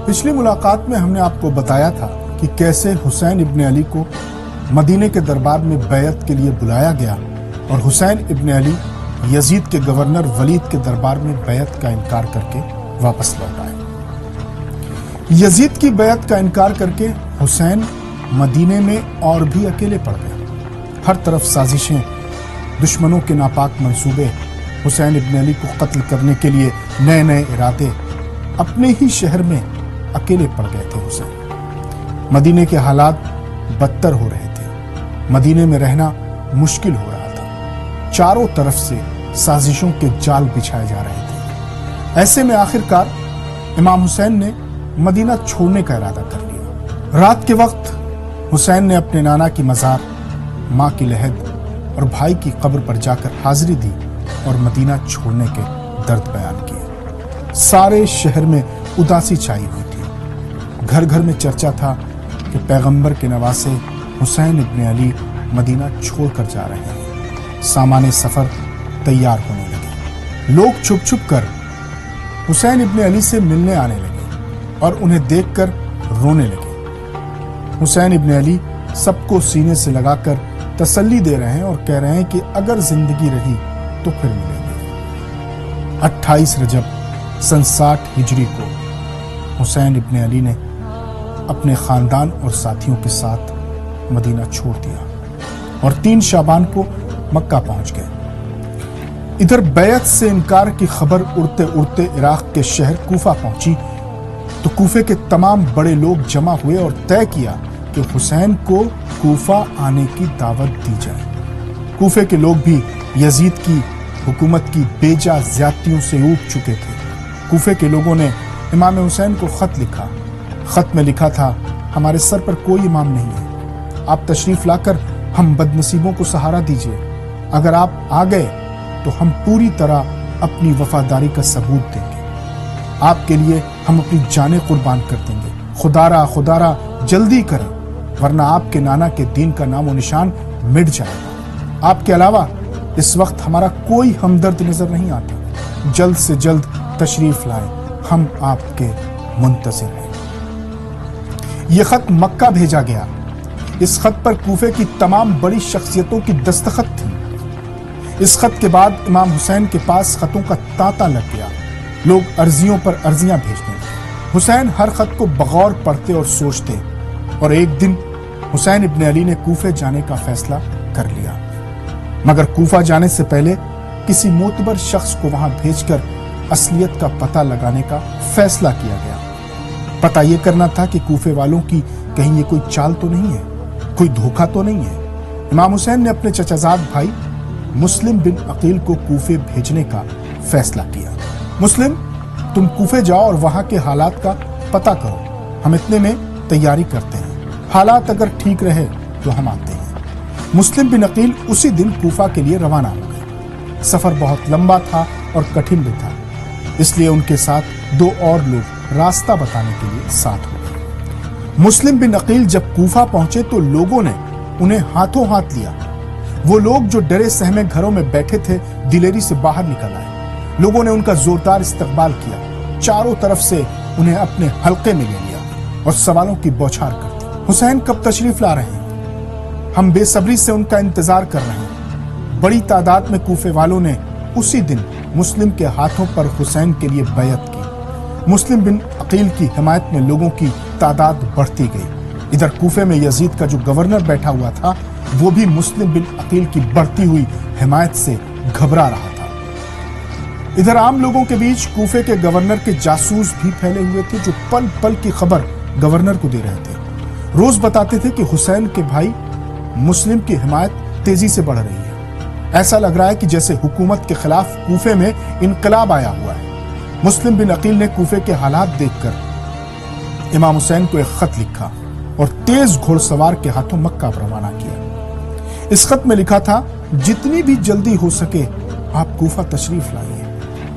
پچھلی ملاقات میں ہم نے آپ کو بتایا تھا کہ کیسے حسین ابن علی کو مدینے کے دربار میں بیعت کے لیے بلایا گیا اور حسین ابن علی یزید کے گورنر ولید کے دربار میں بیعت کا انکار کر کے واپس لوٹ آئے۔ یزید کی بیعت کا انکار کر کے حسین مدینے میں اور بھی اکیلے پڑ گئے۔ ہر طرف سازشیں، دشمنوں کے ناپاک منصوبے، حسین ابن علی کو قتل کرنے کے لیے نئے نئے ارادے، اپنے ہی شہر میں اکیلے پڑ گئے تھے حسین۔ مدینے کے حالات بدتر ہو رہے تھے، مدینے میں رہنا مشکل ہو رہا تھا، چاروں طرف سے سازشوں کے جال بچھائے جا رہے تھے۔ ایسے میں آخرکار امام حسین نے مدینہ چھوڑنے کا ارادہ کر لیا۔ رات کے وقت حسین نے اپنے نانا کی مزار، ماں کی لحد اور بھائی کی قبر پر جا کر حاضری دی اور مدینہ چھوڑنے کے درد بیان کیے۔ سارے شہر میں اداسی چھائی ہوئی تھی۔ گھر گھر میں چرچا تھا کہ پیغمبر کے نواسے حسین ابن علی مدینہ چھوڑ کر جا رہے ہیں۔ سامان سفر تیار ہونے لگے۔ لوگ چھپ چھپ کر حسین ابن علی سے ملنے آنے لگے اور انہیں دیکھ کر رونے لگے۔ حسین ابن علی سب کو سینے سے لگا کر تسلی دے رہے ہیں اور کہہ رہے ہیں کہ اگر زندگی رہی تو پھر ملیں گے۔ 28 رجب سن 60 ہجری کو حسین ابن علی نے اپنے خاندان اور ساتھیوں کے ساتھ مدینہ چھوڑ دیا اور 3 شعبان کو مکہ پہنچ گئے۔ ادھر بیعت سے انکار کی خبر اڑتے اڑتے عراق کے شہر کوفہ پہنچی تو کوفے کے تمام بڑے لوگ جمع ہوئے اور طے کیا کہ حسین کو کوفہ آنے کی دعوت دی جائے۔ کوفے کے لوگ بھی یزید کی حکومت کی بے جا زیادتیوں سے اوب چکے تھے۔ کوفے کے لوگوں نے امام حسین کو خط لکھا۔ خط میں لکھا تھا، ہمارے سر پر کوئی امام نہیں ہے، آپ تشریف لا کر ہم بد نصیبوں کو سہارا دیجیے۔ اگر آپ آ گئے تو ہم پوری طرح اپنی وفاداری کا ثبوت دیں گے، آپ کے لیے ہم اپنی جانیں قربان کر دیں گے۔ خدا را جلدی کریں ورنہ آپ کے نانا کے دین کا نام و نشان مٹ جائے گا۔ آپ کے علاوہ اس وقت ہمارا کوئی ہمدرد نظر نہیں آتا، جلد سے جلد تشریف لائیں، ہم آپ کے منتظر ہیں۔ یہ خط مکہ بھیجا گیا۔ اس خط پر کوفے کی تمام بڑی شخصیتوں کی دستخط تھی۔ اس خط کے بعد امام حسین کے پاس خطوں کا تانتا لگ گیا۔ لوگ عرضیوں پر عرضیاں بھیجتے ہیں۔ حسین ہر خط کو بغور پڑھتے اور سوچتے اور ایک دن حسین ابن علی نے کوفے جانے کا فیصلہ کر لیا، مگر کوفہ جانے سے پہلے کسی معتبر شخص کو وہاں بھیج کر اصلیت کا پتہ لگانے کا فیصلہ کیا گیا۔ پتہ یہ کرنا تھا کہ کوفے والوں کی کہیں یہ کوئی چال تو نہیں ہے، کوئی دھوکہ تو نہیں ہے۔ امام حسین نے اپنے چچا زاد بھائی مسلم بن عقیل کو کوفے بھیجنے کا فیصلہ کیا۔ مسلم، تم کوفے جاؤ اور وہاں کے حالات کا پتہ کرو، ہم اتنے میں تیاری کرتے ہیں، حالات اگر ٹھیک رہے تو ہم آتے ہیں۔ مسلم بن عقیل اسی دن کوفہ کے لیے روانہ ہو گئے۔ سفر بہت لمبا تھا اور کٹھن بھی تھا، اس لیے ان کے ساتھ 2 اور لوگ راستہ بتانے کے لیے ساتھ ہو گئے۔ مسلم بن عقیل جب کوفہ پہنچے تو لوگوں نے انہیں ہاتھوں ہاتھ لیا۔ وہ لوگ جو ڈرے سہمے گھروں میں بیٹھے تھے دلیری سے باہر نکل آئے۔ لوگوں نے ان کا زوردار استقبال کیا، چاروں طرف سے انہیں اپنے حلقے میں لے لیا اور سوالوں کی بوچھار کر دی۔ حسین کب تشریف لا رہے ہیں؟ ہم بے صبری سے ان کا انتظار کر رہے ہیں۔ بڑی تعداد میں کوفے والوں نے اسی دن مسلم کے ہاتھوں پر حسین کے لیے بیعت کی۔ مسلم بن عقیل کی حمایت میں لوگوں کی تعداد بڑھتی گئی۔ ادھر کوفے میں یزید کا جو گورنر بیٹھا ہوا تھا وہ بھی مسلم بن عقیل کی بڑھتی ہوئی حمایت سے گھبرا رہا تھا۔ ادھر عام لوگوں کے بیچ کوفے کے گورنر کے جاسوس بھی پھیلے ہوئے تھے جو پل پل کی خبر گورنر کو دے رہے تھے۔ روز بتاتے تھے کہ حسین کے بھائی مسلم کی حمایت تیزی سے بڑھ رہی ہے۔ ایسا لگ رہا ہے کہ جیسے حکومت کے خلاف کوفے میں انقلاب آیا ہوا ہے۔ مسلم بن عقیل نے کوفے کے حالات دیکھ کر امام حسین کو ایک خط لکھا اور تیز گھوڑ سوار کے ہاتھوں مکہ پر روانہ کیا۔ اس خط میں لکھا تھا، جتنی بھی جلدی ہو سکے آپ کوفہ تشریف لائیے،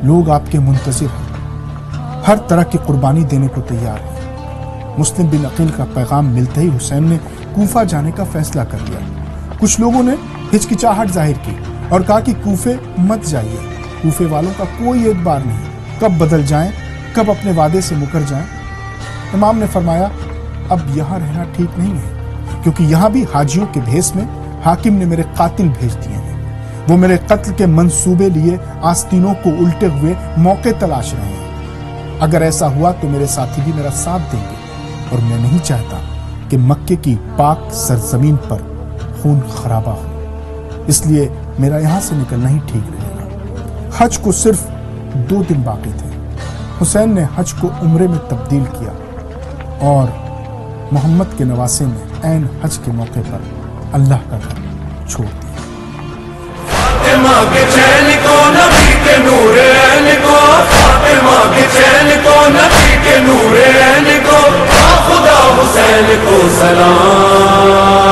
لوگ آپ کے منتظر ہیں، ہر طرح کی قربانی دینے کو تیار ہیں۔ مسلم بن عقیل کا پیغام ملتے ہی حسین نے کوفہ جانے کا فیصلہ کر لیا۔ کچھ لوگوں نے ہچکچاہٹ ظاہر کی اور کہا کہ کوفے مت جائیے، کوفے والوں کا کوئی اعتبار نہیں، کب بدل جائیں، کب اپنے وعدے سے مکر جائیں۔ امام نے فرمایا اب یہاں رہنا ٹھیک نہیں ہے، کیونکہ یہاں بھی حاجیوں کے بھیس میں حاکم نے میرے قاتل بھیج دیے ہیں۔ وہ میرے قتل کے منصوبے لیے آستینوں کو الٹے ہوئے موقع تلاش رہے ہیں۔ اگر ایسا ہوا تو میرے ساتھی بھی میرا ساتھ دیں گے، اور میں نہیں چاہتا کہ مکے کی پاک سرزمین پر خون خرابہ ہو، اس لیے میرا یہاں سے نکلنا ہی ٹھیک رہے گا۔ حج کو صرف 2 دن باقی تھے۔ حسین نے حج کو عمرے میں تبدیل کیا اور محمد کے نواسے نے عین حج کے موقع پر اللہ کا گھر چھوڑ دیا۔ فاطمہ کے چین کو نبی کے نور عین کو، فاطمہ کے چین کو نبی کے نور عین کو، خدا حسین کو سلام۔